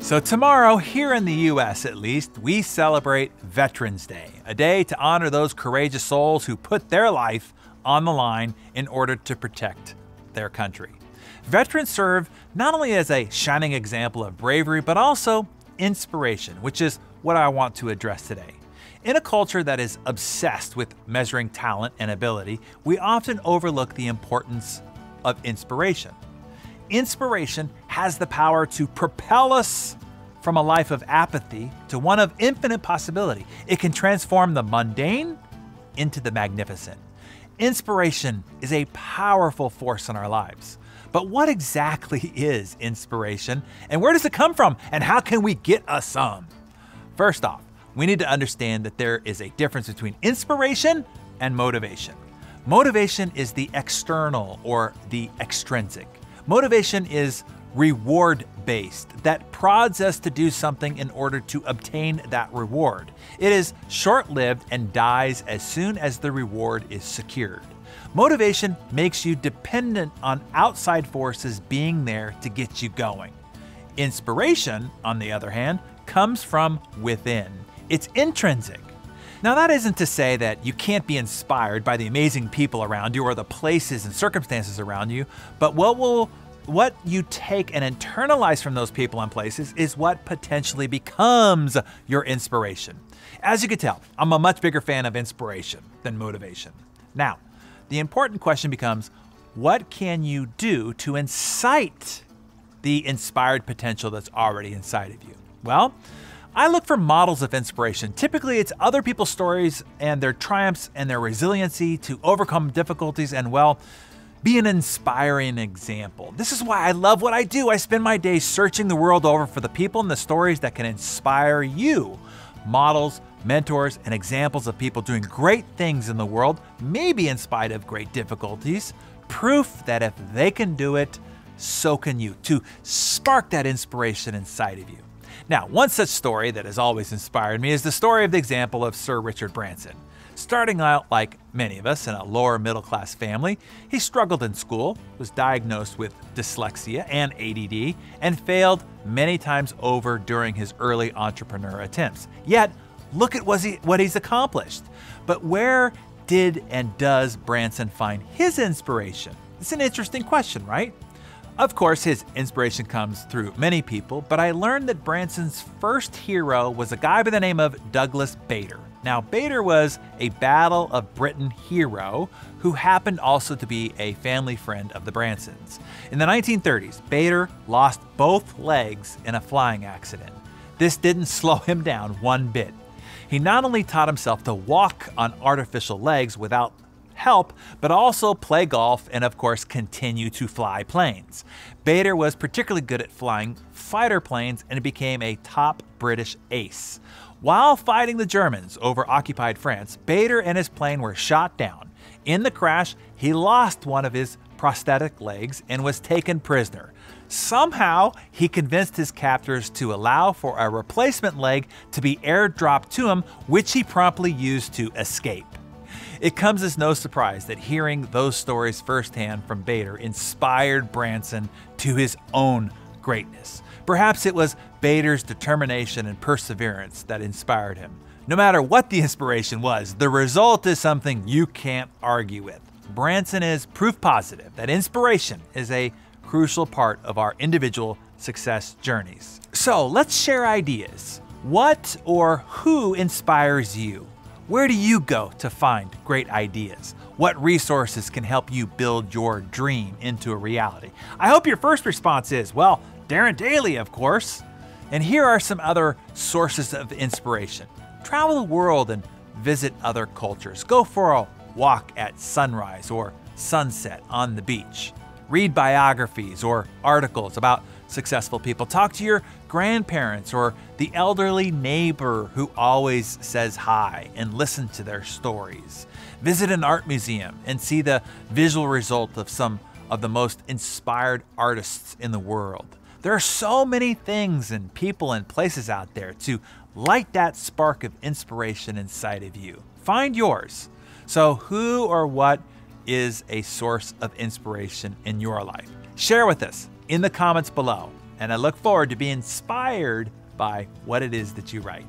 So tomorrow, here in the US at least, we celebrate Veterans Day, a day to honor those courageous souls who put their life on the line in order to protect their country. Veterans serve not only as a shining example of bravery, but also inspiration, which is what I want to address today. In a culture that is obsessed with measuring talent and ability, we often overlook the importance of inspiration. Inspiration has the power to propel us from a life of apathy to one of infinite possibility. It can transform the mundane into the magnificent. Inspiration is a powerful force in our lives. But what exactly is inspiration, and where does it come from, and how can we get us some? First off, we need to understand that there is a difference between inspiration and motivation. Motivation is the external or the extrinsic. Motivation is reward-based, that prods us to do something in order to obtain that reward. It is short-lived and dies as soon as the reward is secured. Motivation makes you dependent on outside forces being there to get you going. Inspiration, on the other hand, comes from within. It's intrinsic. Now, that isn't to say that you can't be inspired by the amazing people around you or the places and circumstances around you, but what you take and internalize from those people and places is what potentially becomes your inspiration. As you can tell, I'm a much bigger fan of inspiration than motivation. Now, the important question becomes, what can you do to incite the inspired potential that's already inside of you? Well, I look for models of inspiration. Typically, it's other people's stories and their triumphs and their resiliency to overcome difficulties and, well, be an inspiring example. This is why I love what I do. I spend my days searching the world over for the people and the stories that can inspire you. Models, mentors, and examples of people doing great things in the world, maybe in spite of great difficulties. Proof that if they can do it, so can you, to spark that inspiration inside of you. Now, one such story that has always inspired me is the story of the example of Sir Richard Branson. Starting out like many of us in a lower middle class family, he struggled in school, was diagnosed with dyslexia and ADD, and failed many times over during his early entrepreneur attempts. Yet, look at what he's accomplished. But where did and does Branson find his inspiration? It's an interesting question, right? Of course, his inspiration comes through many people, but I learned that Branson's first hero was a guy by the name of Douglas Bader. Now, Bader was a Battle of Britain hero who happened also to be a family friend of the Bransons. In the 1930s, Bader lost both legs in a flying accident. This didn't slow him down one bit. He not only taught himself to walk on artificial legs without help, but also play golf and, of course, continue to fly planes. Bader was particularly good at flying fighter planes and became a top British ace. While fighting the Germans over occupied France, Bader and his plane were shot down. In the crash, he lost one of his prosthetic legs and was taken prisoner. Somehow, he convinced his captors to allow for a replacement leg to be airdropped to him, which he promptly used to escape. It comes as no surprise that hearing those stories firsthand from Bader inspired Branson to his own greatness. Perhaps it was Bader's determination and perseverance that inspired him. No matter what the inspiration was, the result is something you can't argue with. Branson is proof positive that inspiration is a crucial part of our individual success journeys. So let's share ideas. What or who inspires you? Where do you go to find great ideas? What resources can help you build your dream into a reality? I hope your first response is, well, Darren Daily, of course. And here are some other sources of inspiration. Travel the world and visit other cultures. Go for a walk at sunrise or sunset on the beach. Read biographies or articles about successful people. Talk to your grandparents or the elderly neighbor who always says hi and listen to their stories. Visit an art museum and see the visual result of some of the most inspired artists in the world. There are so many things and people and places out there to light that spark of inspiration inside of you. Find yours. So who or what is a source of inspiration in your life? Share with us in the comments below. and I look forward to being inspired by what it is that you write.